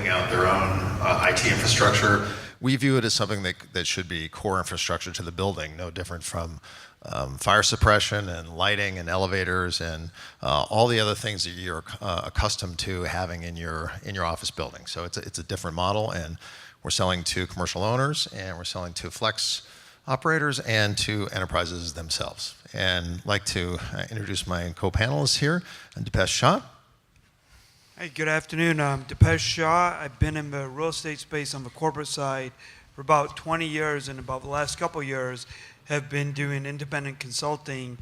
building out their own IT infrastructure. We view it as something that should be core infrastructure to the building, no different from fire suppression and lighting and elevators and all the other things that you're accustomed to having in your office building. So it's a different model, and we're selling to commercial owners, and we're selling to flex operators and to enterprises themselves. And I'd like to introduce my co-panelists here, Dipesh Shah. Hey, good afternoon. I'm Dipesh Shah. I've been in the real estate space on the corporate side for about 20 years, and about the last couple of years have been doing independent consulting,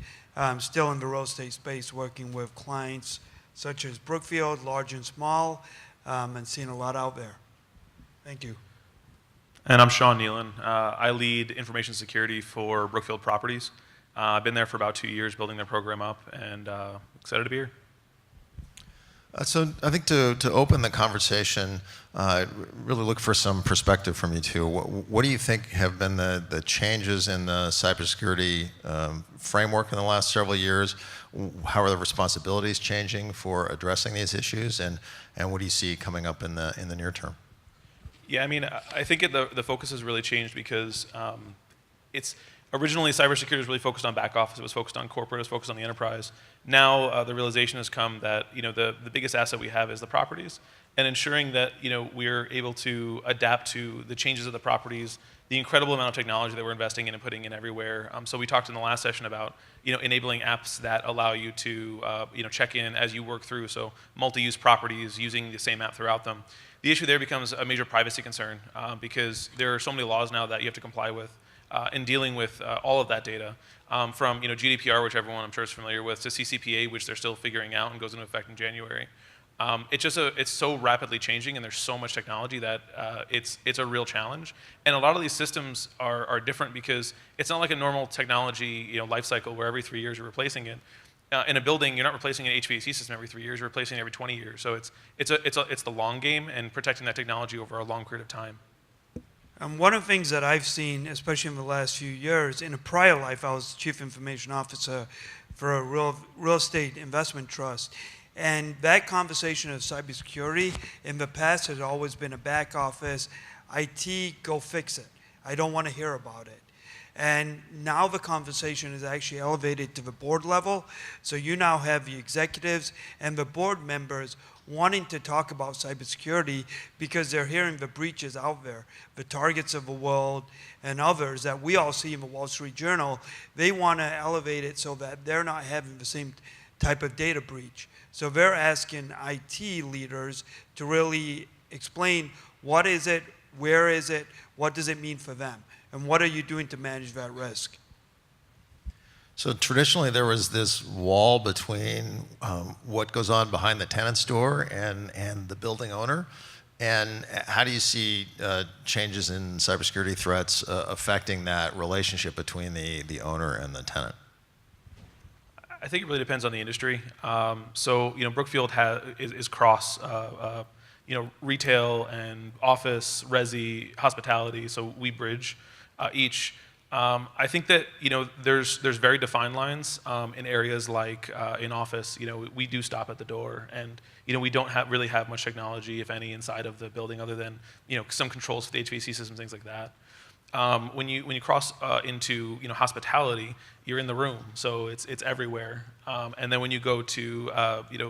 still in the real estate space, working with clients such as Brookfield, large and small, and seeing a lot out there. Thank you. And I'm Shah Nealon. I lead information security for Brookfield Properties. I've been there for about 2 years building their program up, and excited to be here. So I think to open the conversation, really look for some perspective from you two. What do you think have been the changes in the cybersecurity framework in the last several years? How are the responsibilities changing for addressing these issues, and what do you see coming up in the near term? Yeah, I mean, I think the focus has really changed because it's originally cybersecurity was really focused on back office. It was focused on corporate. It was focused on the enterprise. Now the realization has come that the biggest asset we have is the properties, and ensuring that we're able to adapt to the changes of the properties, the incredible amount of technology that we're investing in and putting in everywhere. So we talked in the last session about enabling apps that allow you to check in as you work through. So multi-use properties using the same app throughout them. The issue there becomes a major privacy concern because there are so many laws now that you have to comply with in dealing with all of that data, from GDPR, which everyone I'm sure is familiar with, to CCPA, which they're still figuring out and goes into effect in January. It's so rapidly changing, and there's so much technology that it's a real challenge. And a lot of these systems are different because it's not like a normal technology life cycle where every 3 years you're replacing it. In a building, you're not replacing an HVAC system every 3 years. You're replacing it every 20 years. So it's the long game and protecting that technology over a long period of time. One of the things that I've seen, especially in the last few years, in a prior life, I was Chief Information Officer for a real estate investment trust. And that conversation of cybersecurity in the past has always been a back office, IT, go fix it. I don't want to hear about it. And now the conversation is actually elevated to the board level. So you now have the executives and the board members wanting to talk about cybersecurity because they're hearing the breaches out there, the Targets of the world and others that we all see in the Wall Street Journal. They want to elevate it so that they're not having the same type of data breach. So they're asking IT leaders to really explain what is it, where is it, what does it mean for them, and what are you doing to manage that risk? So traditionally there was this wall between what goes on behind the tenant's door and the building owner. And how do you see changes in cybersecurity threats affecting that relationship between the owner and the tenant? I think it really depends on the industry. So Brookfield is cross retail and office, resi, hospitality. So we bridge each. I think that there's very defined lines in areas like in office. We do stop at the door, and we don't really have much technology, if any, inside of the building other than some controls for the HVAC systems, things like that. When you cross into hospitality, you're in the room, so it's everywhere. And then when you go to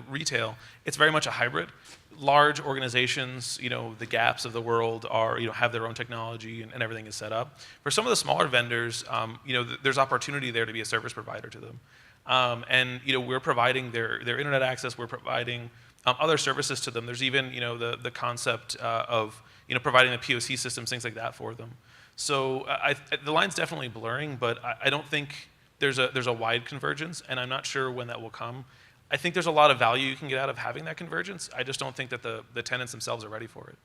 retail, it's very much a hybrid. Large organizations, the Gaps of the world are have their own technology and everything is set up. For some of the smaller vendors, there's opportunity there to be a service provider to them, and we're providing their internet access. We're providing other services to them. There's even the concept of providing the POC systems, things like that for them. So the line's definitely blurring, but I don't think there's a wide convergence, and I'm not sure when that will come. I think there's a lot of value you can get out of having that convergence. I just don't think that the tenants themselves are ready for it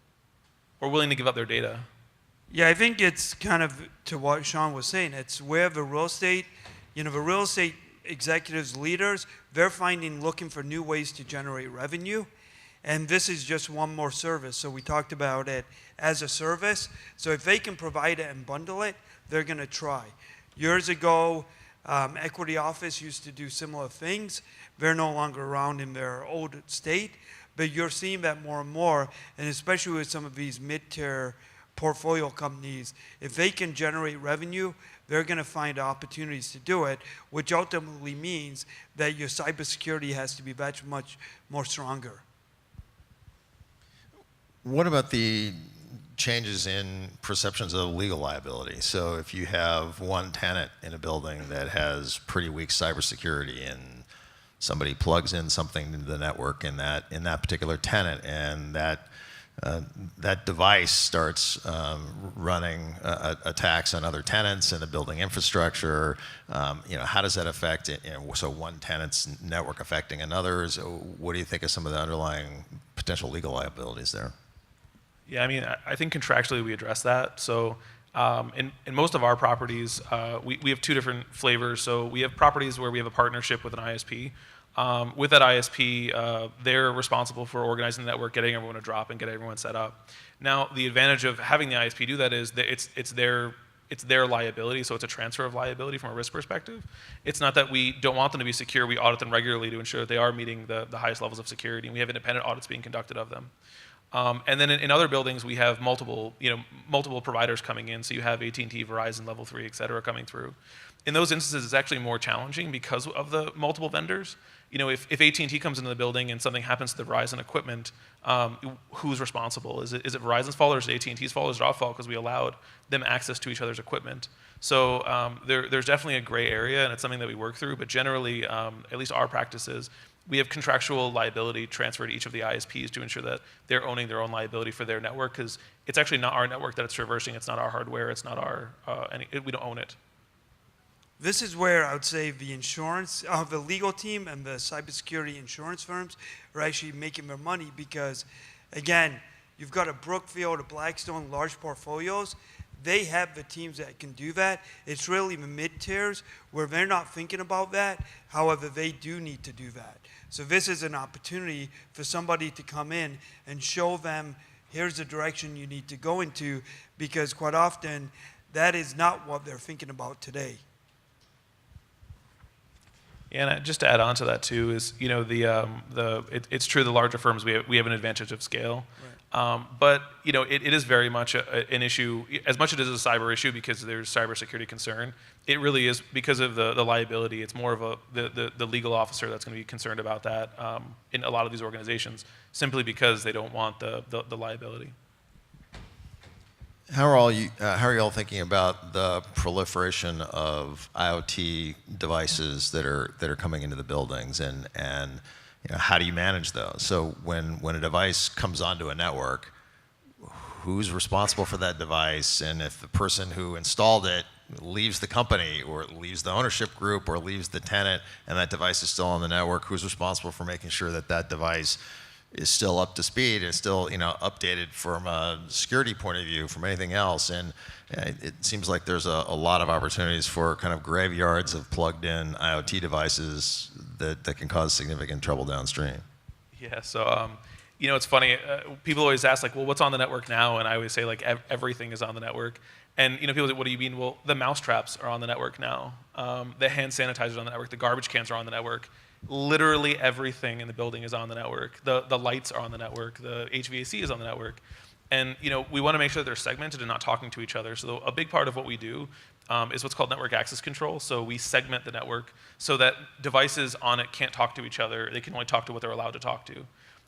or willing to give up their data. Yeah, I think it's kind of to what Sean was saying. It's where the real estate, the real estate executives, leaders, they're looking for new ways to generate revenue. And this is just one more service. So we talked about it as a service. So if they can provide it and bundle it, they're going to try. Years ago, Equity Office used to do similar things. They're no longer around in their old state, but you're seeing that more and more, and especially with some of these mid-tier portfolio companies, if they can generate revenue, they're going to find opportunities to do it, which ultimately means that your cybersecurity has to be much more stronger. What about the changes in perceptions of legal liability? So if you have one tenant in a building that has pretty weak cybersecurity and somebody plugs in something into the network in that particular tenant, and that device starts running attacks on other tenants and the building infrastructure, how does that affect it? So one tenant's network affecting another's. What do you think of some of the underlying potential legal liabilities there? Yeah, I mean, I think contractually we address that. So in most of our properties, we have two different flavors. So we have properties where we have a partnership with an ISP. With that ISP, they're responsible for organizing the network, getting everyone to drop, and getting everyone set up. Now, the advantage of having the ISP do that is that it's their liability, so it's a transfer of liability from a risk perspective. It's not that we don't want them to be secure. We audit them regularly to ensure that they are meeting the highest levels of security, and we have independent audits being conducted of them. And then in other buildings, we have multiple providers coming in. So you have AT&T, Verizon, Level 3, et cetera, coming through. In those instances, it's actually more challenging because of the multiple vendors. If AT&T comes into the building and something happens to the Verizon equipment, who's responsible? Is it Verizon's fault, or is it AT&T's fault, or is it our fault because we allowed them access to each other's equipment? So there's definitely a gray area, and it's something that we work through. But generally, at least our practice is, we have contractual liability transferred to each of the ISPs to ensure that they're owning their own liability for their network, because it's actually not our network that it's traversing. It's not our hardware. It's not our, we don't own it. This is where I would say the the legal team and the cybersecurity insurance firms are actually making their money, because, again, you've got a Brookfield, a Blackstone, large portfolios. They have the teams that can do that. It's really the mid-tiers where they're not thinking about that. However, they do need to do that. So this is an opportunity for somebody to come in and show them, here's the direction you need to go into, because quite often that is not what they're thinking about today. Yeah, and just to add on to that too is, it's true, the larger firms, we have an advantage of scale. Right. But it is very much an issue, as much as it is a cyber issue because there's cybersecurity concern. It really is because of the liability. It's more of the legal officer that's going to be concerned about that in a lot of these organizations, simply because they don't want the liability. How are you all thinking about the proliferation of IoT devices that are coming into the buildings, and how do you manage those? So when a device comes onto a network, who's responsible for that device? And if the person who installed it leaves the company, or leaves the ownership group, or leaves the tenant, and that device is still on the network, who's responsible for making sure that that device is still up to speed and still updated from a security point of view, from anything else? And it seems like there's a lot of opportunities for kind of graveyards of plugged in IoT devices that can cause significant trouble downstream. Yeah, so it's funny, people always ask, like, well, what's on the network now? And I always say, like, everything is on the network. And people say, what do you mean? Well, the mousetraps are on the network now. The hand sanitizers are on the network. The garbage cans are on the network. Literally everything in the building is on the network. The lights are on the network. The HVAC is on the network. And we want to make sure that they're segmented and not talking to each other. So a big part of what we do is what's called network access control. So we segment the network so that devices on it can't talk to each other. They can only talk to what they're allowed to talk to.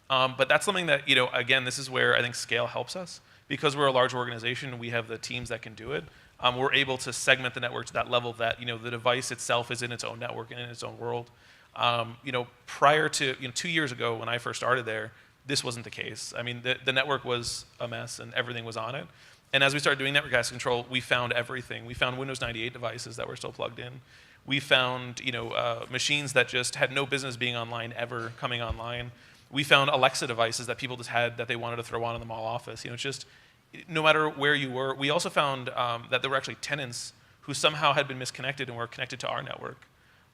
But that's something that, again, this is where I think scale helps us. Because we're a large organization, we have the teams that can do it. We're able to segment the network to that level that, the device itself is in its own network and in its own world. Prior to 2 years ago when I first started there, this wasn't the case. I mean, the network was a mess and everything was on it. And as we started doing network access control, we found everything. We found Windows 98 devices that were still plugged in. We found machines that just had no business being online ever coming online. We found Alexa devices that people just had that they wanted to throw on in the mall office. It's just, no matter where you were. We also found that there were actually tenants who somehow had been misconnected and were connected to our network.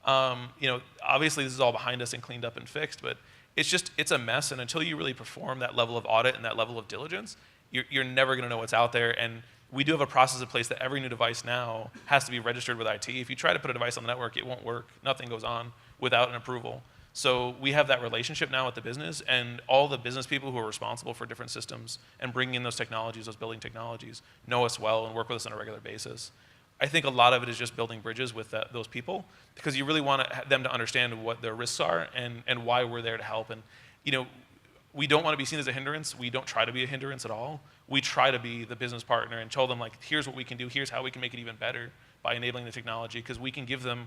Obviously this is all behind us and cleaned up and fixed, but it's a mess. And until you really perform that level of audit and that level of diligence, you're never going to know what's out there. And we do have a process in place that every new device now has to be registered with IT. If you try to put a device on the network, it won't work. Nothing goes on without an approval. So we have that relationship now with the business, and all the business people who are responsible for different systems and bringing in those technologies, those building technologies, know us well and work with us on a regular basis. I think a lot of it is just building bridges with those people, because you really want them to understand what their risks are and why we're there to help. And we don't want to be seen as a hindrance. We don't try to be a hindrance at all. We try to be the business partner and tell them, like, here's what we can do, here's how we can make it even better by enabling the technology, because we can give them,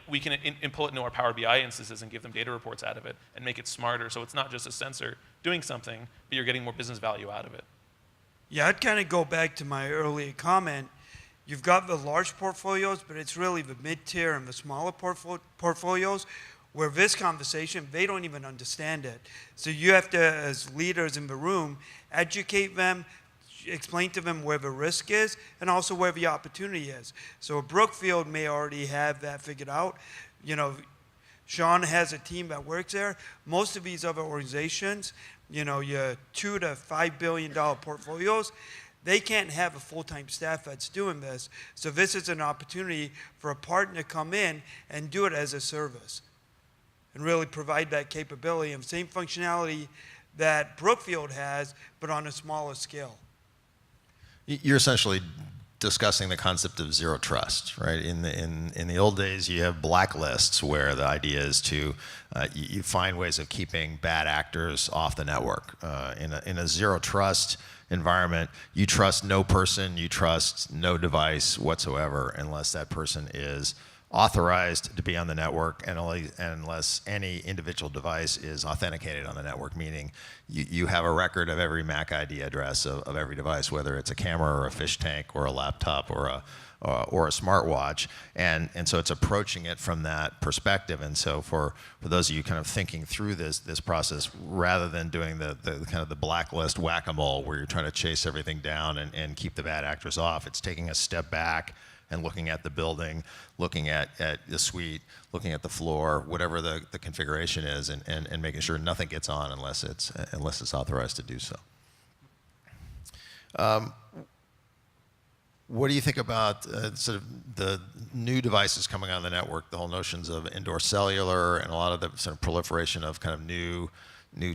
we can pull it into our Power BI instances and give them data reports out of it and make it smarter. So it's not just a sensor doing something, but you're getting more business value out of it. Yeah, I'd kind of go back to my earlier comment. You've got the large portfolios, but it's really the mid-tier and the smaller portfolios where this conversation, they don't even understand it. So you have to, as leaders in the room, educate them, explain to them where the risk is and also where the opportunity is. So Brookfield may already have that figured out. Sean has a team that works there. Most of these other organizations, your $2 to $5 billion portfolios, they can't have a full-time staff that's doing this. So this is an opportunity for a partner to come in and do it as a service and really provide that capability and same functionality that Brookfield has, but on a smaller scale. You're essentially discussing the concept of zero trust, right? In the old days, you have blacklists where the idea is to you find ways of keeping bad actors off the network. In a zero trust environment, you trust no person, you trust no device whatsoever unless that person is authorized to be on the network, and unless any individual device is authenticated on the network, meaning you have a record of every MAC ID address of every device, whether it's a camera or a fish tank or a laptop or a smartwatch, and so it's approaching it from that perspective. And so for those of you kind of thinking through this process, rather than doing the kind of the blacklist whack-a-mole where you're trying to chase everything down and keep the bad actors off, it's taking a step back and looking at the building, looking at the suite, looking at the floor, whatever the configuration is, and making sure nothing gets on unless it's authorized to do so. What do you think about sort of the new devices coming on the network, the whole notions of indoor cellular and a lot of the sort of proliferation of kind of new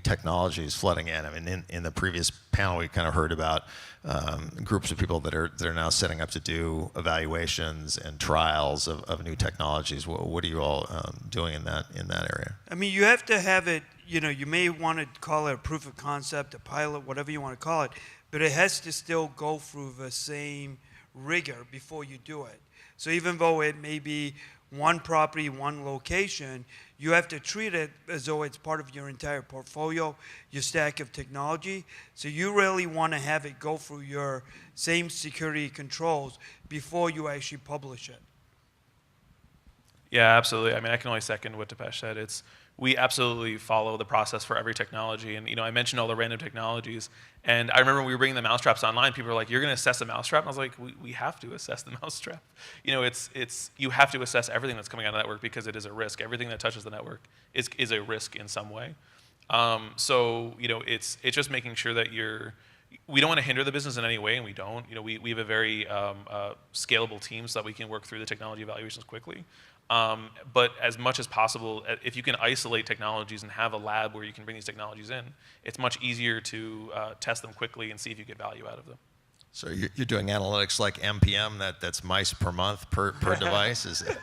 technologies flooding in? I mean, in the previous panel, we kind of heard about groups of people that are now setting up to do evaluations and trials of new technologies. What are you all doing in that area? I mean, you have to have it, you may want to call it a proof of concept, a pilot, whatever you want to call it, but it has to still go through the same rigor before you do it. So even though it may be one property, one location, you have to treat it as though it's part of your entire portfolio, your stack of technology. So you really want to have it go through your same security controls before you actually publish it. Yeah, absolutely. I mean, I can only second what Dipesh said. We absolutely follow the process for every technology. And I mentioned all the random technologies. And I remember when we were bringing the mousetraps online, people were like, "You're going to assess the mousetrap?" And I was like, "We have to assess the mousetrap. You have to assess everything that's coming out of the network because it is a risk. Everything that touches the network is a risk in some way. It's just making sure that we don't want to hinder the business in any way, and we don't. We have a very scalable team so that we can work through the technology evaluations quickly. But as much as possible, if you can isolate technologies and have a lab where you can bring these technologies in, it's much easier to test them quickly and see if you get value out of them. So you're doing analytics like MPM, that's mice per month per device? Is it?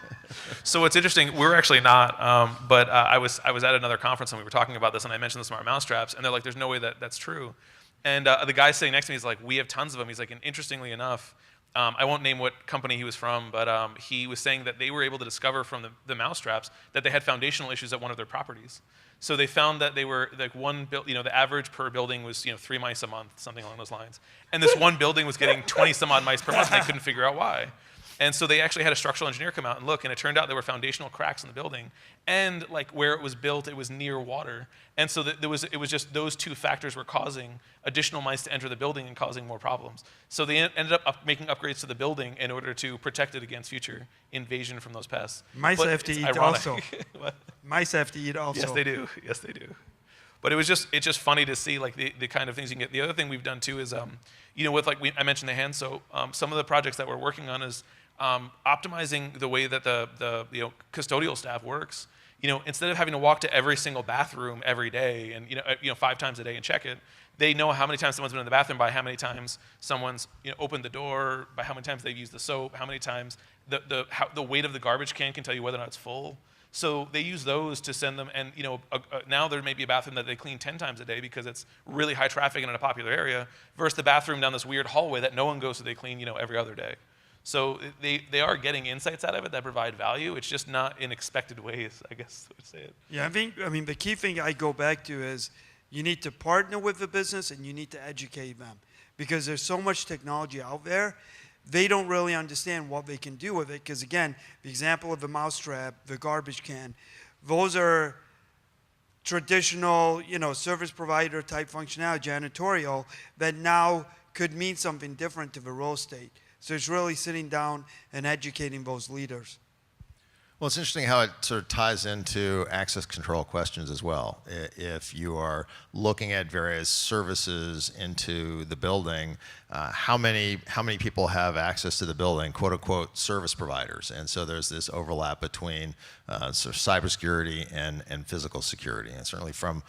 So it's interesting. We're actually not, but I was at another conference and we were talking about this, and I mentioned the smart mousetraps, and they're like, "There's no way that's true." And the guy sitting next to me is like, "We have tons of them." He's like, and interestingly enough, I won't name what company he was from, but he was saying that they were able to discover from the mousetraps that they had foundational issues at one of their properties. So they found that they were like the average per building was 3 mice a month, something along those lines. And this one building was getting 20 some odd mice per month, and they couldn't figure out why. And so they actually had a structural engineer come out and look, and it turned out there were foundational cracks in the building, and like where it was built, it was near water, and so it was just those two factors were causing additional mice to enter the building and causing more problems. So they ended up making upgrades to the building in order to protect it against future invasion from those pests. Mice have to eat also. What? Mice have to eat also. Yes, they do. Yes, they do. But it's just funny to see like the kind of things you can get. The other thing we've done too is, with I mentioned the hand soap. Some of the projects that we're working on is optimizing the way that the custodial staff works. Instead of having to walk to every single bathroom every day and 5 times a day and check it, they know how many times someone's been in the bathroom by how many times someone's opened the door, by how many times they've used the soap, how many times the weight of the garbage can tell you whether or not it's full. So they use those to send them, and now there may be a bathroom that they clean 10 times a day because it's really high traffic and in a popular area, versus the bathroom down this weird hallway that no one goes to, they clean every other day. So they are getting insights out of it that provide value. It's just not in expected ways, I guess I would say it. Yeah, I mean the key thing I go back to is you need to partner with the business and you need to educate them, because there's so much technology out there. They don't really understand what they can do with it, because again, the example of the mousetrap, the garbage can, those are traditional, service provider type functionality, janitorial, that now could mean something different to the real estate. So it's really sitting down and educating those leaders. Well, it's interesting how it sort of ties into access control questions as well. If you are looking at various services into the building, how many people have access to the building, quote unquote, service providers? And so there's this overlap between sort of cybersecurity and physical security. And certainly from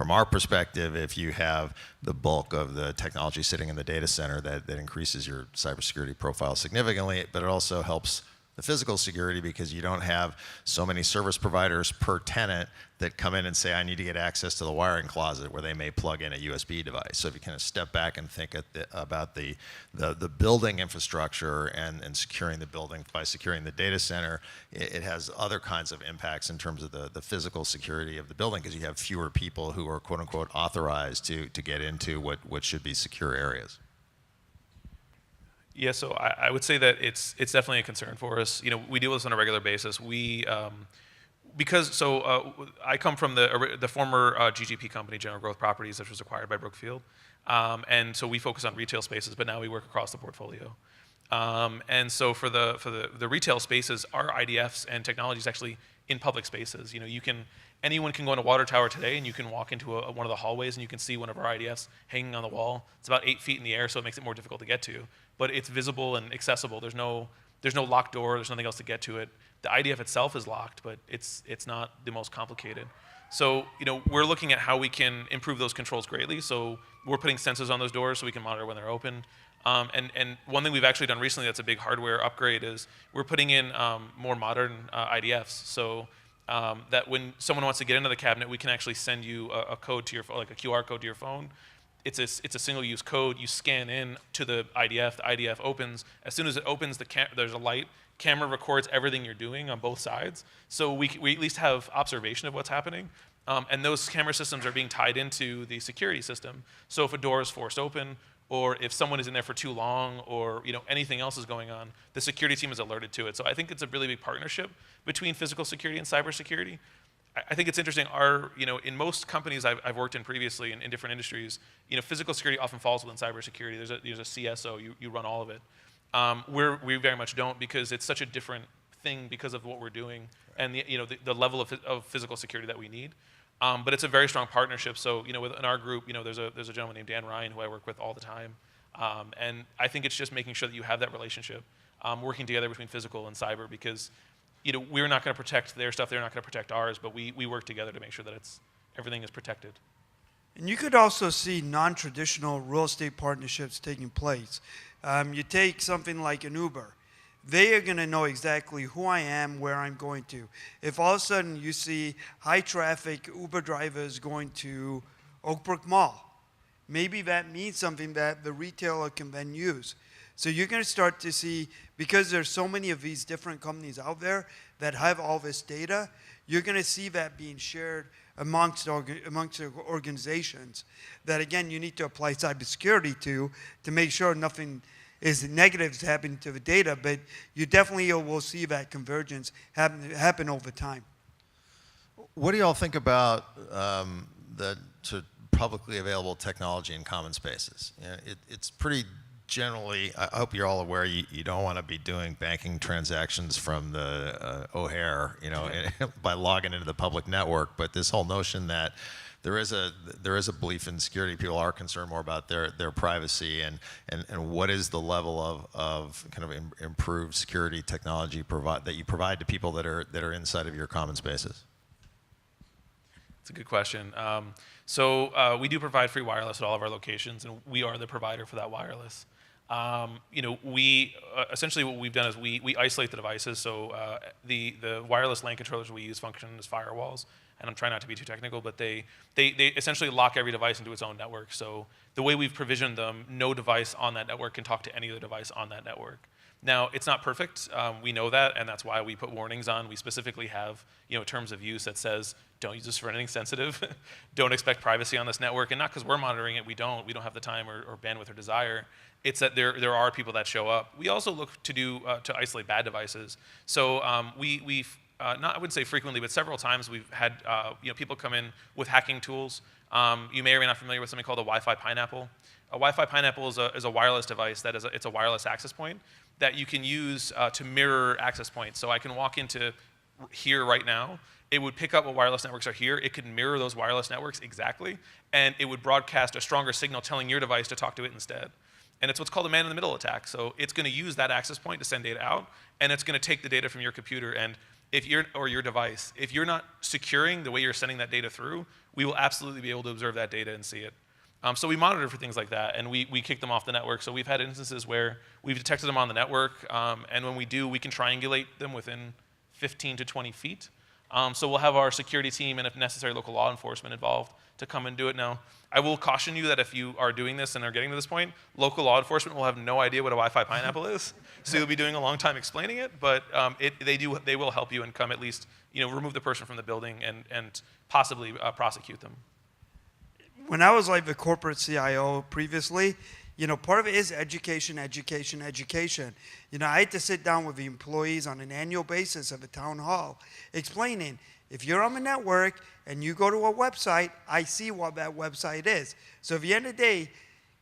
our perspective, if you have the bulk of the technology sitting in the data center, that increases your cybersecurity profile significantly, but it also helps the physical security because you don't have so many service providers per tenant that come in and say, I need to get access to the wiring closet where they may plug in a USB device. So if you kind of step back and think about the building infrastructure and securing the building by securing the data center, it has other kinds of impacts in terms of the physical security of the building, because you have fewer people who are quote unquote authorized to get into what should be secure areas. Yeah, so I would say that it's definitely a concern for us. We deal with this on a regular basis. I come from the former GGP company, General Growth Properties, which was acquired by Brookfield, and so we focus on retail spaces, but now we work across the portfolio. And so for the retail spaces, our IDFs and technology is actually in public spaces. Anyone can go in a water tower today, and you can walk into one of the hallways, and you can see one of our IDFs hanging on the wall. It's about 8 feet in the air, so it makes it more difficult to get to. But it's visible and accessible. There's no locked door. There's nothing else to get to it. The IDF itself is locked, but it's not the most complicated. So we're looking at how we can improve those controls greatly. So we're putting sensors on those doors so we can monitor when they're open. And one thing we've actually done recently that's a big hardware upgrade is we're putting in more modern IDFs. So that when someone wants to get into the cabinet, we can actually send you a code to your phone, like a QR code to your phone. It's a single-use code. You scan in to the IDF. The IDF opens. As soon as it opens, there's a light. Camera records everything you're doing on both sides. So we at least have observation of what's happening. And those camera systems are being tied into the security system. So if a door is forced open, or if someone is in there for too long, or anything else is going on, the security team is alerted to it. So I think it's a really big partnership between physical security and cybersecurity. I think it's interesting. In most companies I've worked in previously in different industries, physical security often falls within cybersecurity. There's a CSO. You run all of it. We very much don't, because it's such a different thing because of what we're doing and the level of physical security that we need. But it's a very strong partnership. So in our group, there's a gentleman named Dan Ryan who I work with all the time, and I think it's just making sure that you have that relationship, working together between physical and cyber, because we're not going to protect their stuff, they're not going to protect ours, but we work together to make sure that everything is protected. And you could also see non-traditional real estate partnerships taking place. You take something like an Uber. They are going to know exactly who I am, where I'm going to. If all of a sudden you see high traffic Uber drivers going to Oakbrook Mall, maybe that means something that the retailer can then use. So you're going to start to see, because there's so many of these different companies out there that have all this data, you're going to see that being shared amongst organizations that, again, you need to apply cybersecurity to make sure nothing is negative happening to the data, but you definitely will see that convergence happen over time. What do y'all think about the sort of publicly available technology in common spaces? It's pretty generally, I hope you're all aware, you don't want to be doing banking transactions from the O'Hare, by logging into the public network. But this whole notion that there is a belief in security. People are concerned more about their privacy and what is the level of kind of improved security technology that you provide to people that are inside of your common spaces. It's a good question. We do provide free wireless at all of our locations, and we are the provider for that wireless. We essentially what we've done is we isolate the devices. So the wireless LAN controllers we use function as firewalls, and I'm trying not to be too technical, but they essentially lock every device into its own network. So the way we've provisioned them, no device on that network can talk to any other device on that network. Now, it's not perfect. We know that, and that's why we put warnings on. We specifically have, terms of use that says, don't use this for anything sensitive. Don't expect privacy on this network. And not because we're monitoring it, we don't have the time or bandwidth or desire. It's that there are people that show up. We also look to isolate bad devices. So we've not, I wouldn't say frequently, but several times we've had people come in with hacking tools. You may or may not be familiar with something called a Wi-Fi pineapple. A Wi-Fi pineapple is a wireless device that it's a wireless access point that you can use to mirror access points. So I can walk into here right now. It would pick up what wireless networks are here. It could mirror those wireless networks exactly, and it would broadcast a stronger signal telling your device to talk to it instead. And it's what's called a man-in-the-middle attack. So it's going to use that access point to send data out, and it's going to take the data from your computer and your device. If you're not securing the way you're sending that data through, we will absolutely be able to observe that data and see it. So we monitor for things like that, and we kick them off the network. So we've had instances where we've detected them on the network, and when we do, we can triangulate them within 15 to 20 feet. So we'll have our security team and, if necessary, local law enforcement involved to come and do it. Now, I will caution you that if you are doing this and are getting to this point, local law enforcement will have no idea what a Wi-Fi pineapple is. So you'll be doing a long time explaining it, but they will help you and come at least remove the person from the building and possibly prosecute them. When I was like the corporate CIO previously, part of it is education. I had to sit down with the employees on an annual basis of a town hall explaining, if you're on the network and you go to a website, I see what that website is. So at the end of the day,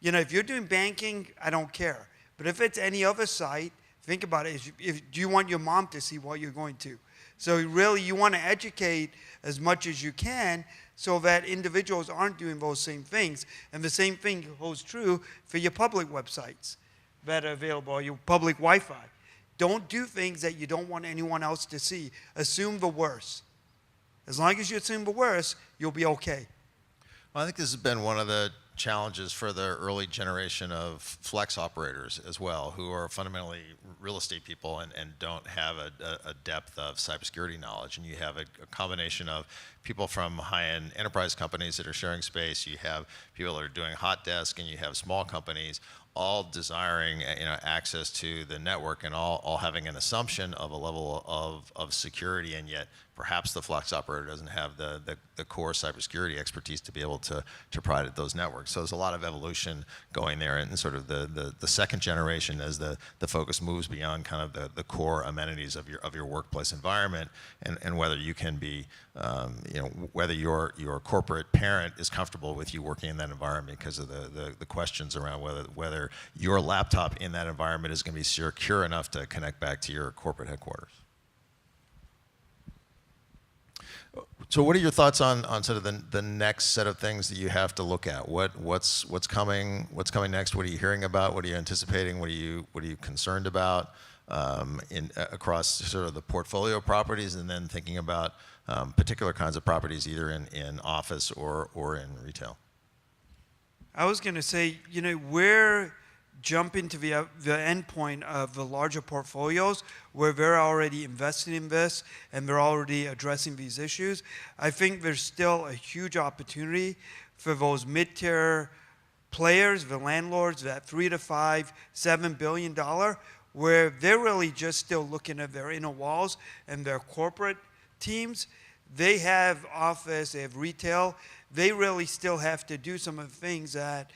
if you're doing banking, I don't care. But if it's any other site, think about it. Do you want your mom to see what you're going to? So really, you want to educate as much as you can so that individuals aren't doing those same things. And the same thing holds true for your public websites that are available, your public Wi-Fi. Don't do things that you don't want anyone else to see. Assume the worst. As long as you assume the worst, you'll be okay. Well, I think this has been one of the challenges for the early generation of flex operators as well, who are fundamentally real estate people and don't have a depth of cybersecurity knowledge. And you have a combination of people from high-end enterprise companies that are sharing space. You have people that are doing hot desk, and you have small companies all desiring access to the network and all having an assumption of a level of security, and yet perhaps the flex operator doesn't have the core cybersecurity expertise to be able to provide those networks. So there's a lot of evolution going there, and sort of the second generation as the focus moves beyond kind of the core amenities of your workplace environment, and whether you can be whether your corporate parent is comfortable with you working in that environment because of the questions around whether your laptop in that environment is going to be secure enough to connect back to your corporate headquarters. So what are your thoughts on sort of the next set of things that you have to look at? What's coming next? What are you hearing about? What are you anticipating? What are you concerned about across sort of the portfolio properties, and then thinking about particular kinds of properties either in office or in retail? I was going to say, we're jumping to the end point of the larger portfolios where they're already invested in this and they're already addressing these issues. I think there's still a huge opportunity for those mid-tier players, the landlords, that $3 to $5, $7 billion, where they're really just still looking at their inner walls and their corporate teams. They have office, they have retail. They really still have to do some of the things that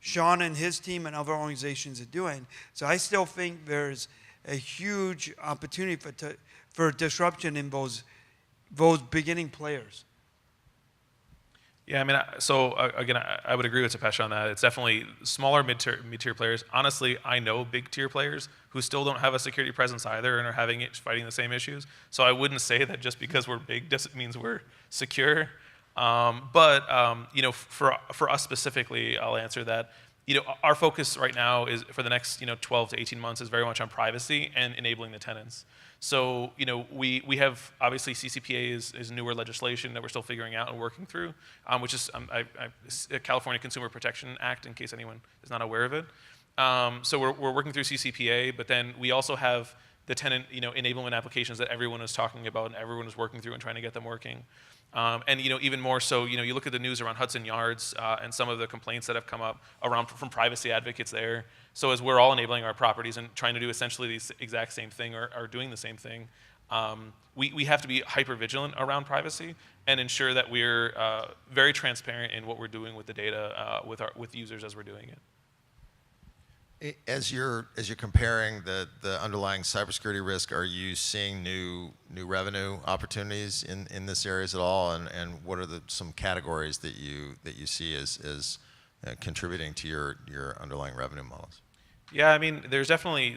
Sean and his team and other organizations are doing. So I still think there's a huge opportunity for disruption in those beginning players. Yeah, I mean, again, I would agree with Dipesh on that. It's definitely smaller mid-tier players. Honestly, I know big-tier players who still don't have a security presence either and are fighting the same issues. So I wouldn't say that just because we're big doesn't mean we're secure. For us specifically, I'll answer that. Our focus right now is for the next 12 to 18 months is very much on privacy and enabling the tenants. So we have obviously CCPA is newer legislation that we're still figuring out and working through, which is California Consumer Protection Act, in case anyone is not aware of it. So we're working through CCPA, but then we also have the tenant enablement applications that everyone is talking about and everyone is working through and trying to get them working. And even more so, you look at the news around Hudson Yards and some of the complaints that have come up from privacy advocates there. So as we're all enabling our properties and trying to do essentially the exact same thing or doing the same thing, we have to be hyper vigilant around privacy and ensure that we're very transparent in what we're doing with the data with users as we're doing it. As you're comparing the underlying cybersecurity risk, are you seeing new revenue opportunities in this areas at all? And what are some categories that you see as contributing to your underlying revenue models? Yeah, I mean, there's definitely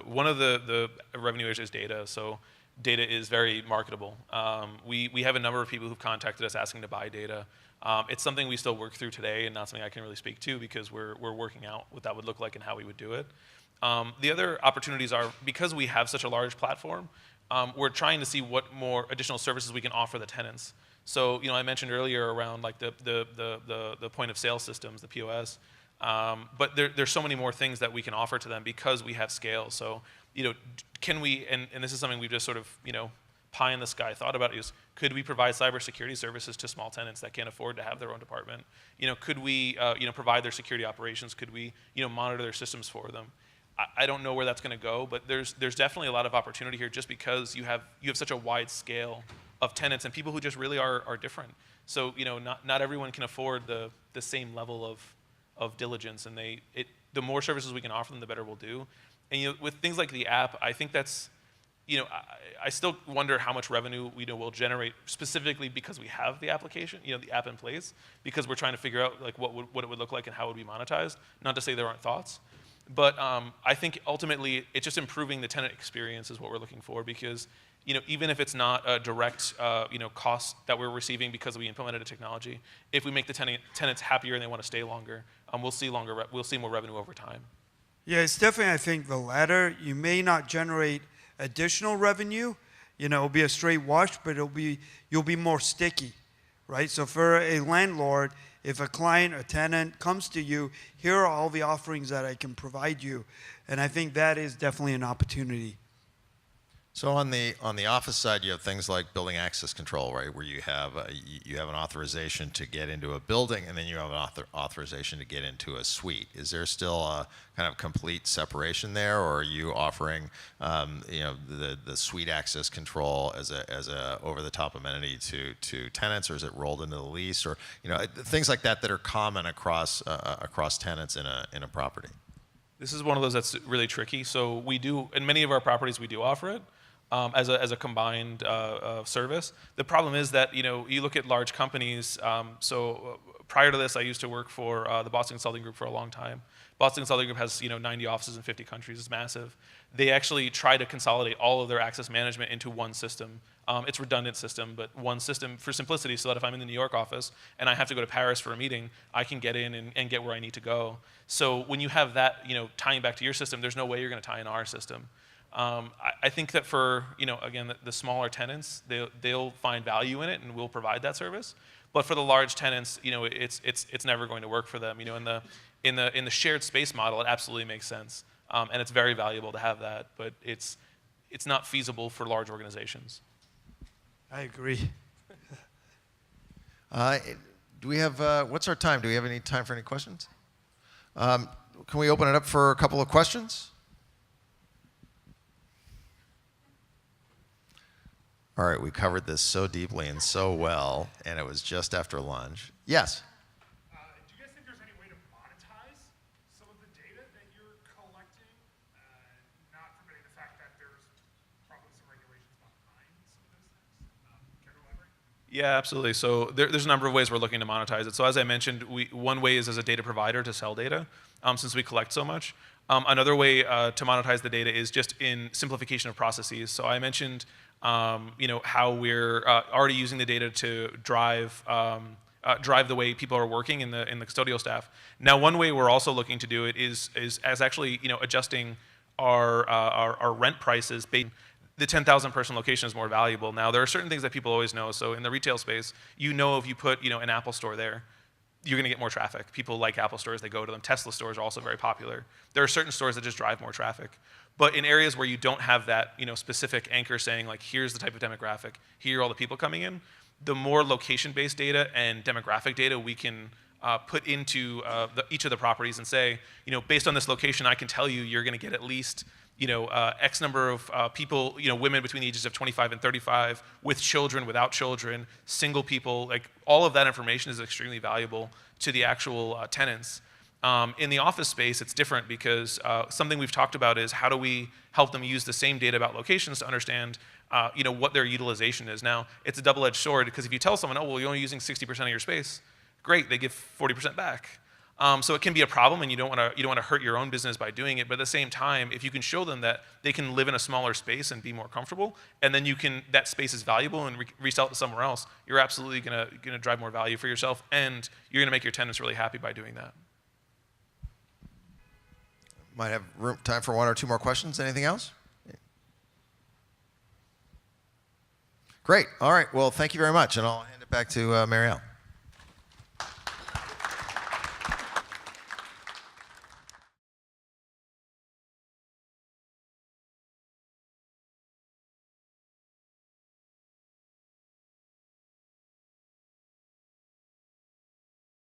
one of the revenue areas is data. So data is very marketable. We have a number of people who've contacted us asking to buy data. It's something we still work through today and not something I can really speak to because we're working out what that would look like and how we would do it. The other opportunities are, because we have such a large platform, we're trying to see what more additional services we can offer the tenants. So I mentioned earlier around like the point of sale systems, the POS, but there's so many more things that we can offer to them because we have scale. So can we, and this is something we've just sort of pie in the sky thought about, is could we provide cybersecurity services to small tenants that can't afford to have their own department? Could we provide their security operations? Could we monitor their systems for them? I don't know where that's going to go, but there's definitely a lot of opportunity here just because you have such a wide scale of tenants and people who just really are different. So not everyone can afford the same level of diligence, and the more services we can offer them, the better we'll do. And with things like the app, I think that's I still wonder how much revenue we'll generate specifically because we have the application, the app in place, because we're trying to figure out like what it would look like and how it would be monetized. Not to say there aren't thoughts, but I think ultimately it's just improving the tenant experience is what we're looking for, because even if it's not a direct cost that we're receiving because we implemented a technology, if we make the tenants happier and they want to stay longer, we'll see more revenue over time. Yeah, it's definitely, I think, the latter. You may not generate additional revenue, it'll be a straight wash, but you'll be more sticky, right? So for a landlord, if a client or tenant comes to you, here are all the offerings that I can provide you, and I think that is definitely an opportunity. So on the office side, you have things like building access control, right, where you have an authorization to get into a building, and then you have an authorization to get into a suite. Is there still a kind of complete separation there, or are you offering the suite access control as a over-the-top amenity to tenants, or is it rolled into the lease, or things like that are common across tenants in a property? This is one of those that's really tricky. So we do, in many of our properties, we do offer it as a combined service. The problem is that you look at large companies. Prior to this, I used to work for the Boston Consulting Group for a long time. Boston Consulting Group has 90 offices in 50 countries. It's massive. They actually try to consolidate all of their access management into one system. It's a redundant system, but one system for simplicity, so that if I'm in the New York office and I have to go to Paris for a meeting, I can get in and get where I need to go. So when you have that tying back to your system, there's no way you're going to tie in our system. I think that for again the smaller tenants, they'll find value in it and we'll provide that service. But for the large tenants, it's never going to work for them. In the shared space model, it absolutely makes sense, and it's very valuable to have that. But it's not feasible for large organizations. I agree. Do we have what's our time? Do we have any time for any questions? Can we open it up for a couple of questions? All right, we covered this so deeply and so well, and it was just after lunch. Yes? Do you guys think there's any way to monetize some of the data that you're collecting? Not forgetting the fact that there's probably some regulations behind some of those things. Can you elaborate? Yeah, absolutely. So there's a number of ways we're looking to monetize it. So as I mentioned, one way is as a data provider to sell data, since we collect so much. Another way to monetize the data is just in simplification of processes. So I mentioned how we're already using the data to drive the way people are working in the custodial staff. Now, one way we're also looking to do it is as actually adjusting our rent prices. The 10,000 person location is more valuable. Now, there are certain things that people always know. So in the retail space, if you put an Apple store there, you're going to get more traffic. People like Apple stores, they go to them. Tesla stores are also very popular. There are certain stores that just drive more traffic. But in areas where you don't have that specific anchor saying, like, here's the type of demographic, here are all the people coming in, the more location-based data and demographic data we can put into each of the properties and say, based on this location, I can tell you you're going to get at least X number of people, women between the ages of 25 and 35, with children, without children, single people, like all of that information is extremely valuable to the actual tenants. In the office space, it's different because something we've talked about is how do we help them use the same data about locations to understand what their utilization is. Now, it's a double-edged sword because if you tell someone, oh, well, you're only using 60% of your space, great, they give 40% back. So it can be a problem, and you don't want to hurt your own business by doing it. But at the same time, if you can show them that they can live in a smaller space and be more comfortable, and then that space is valuable and resell it to somewhere else, you're absolutely gonna drive more value for yourself, and you're gonna make your tenants really happy by doing that. Might have time for one or two more questions. Anything else? Great. All right. Well, thank you very much, and I'll hand it back to Marielle.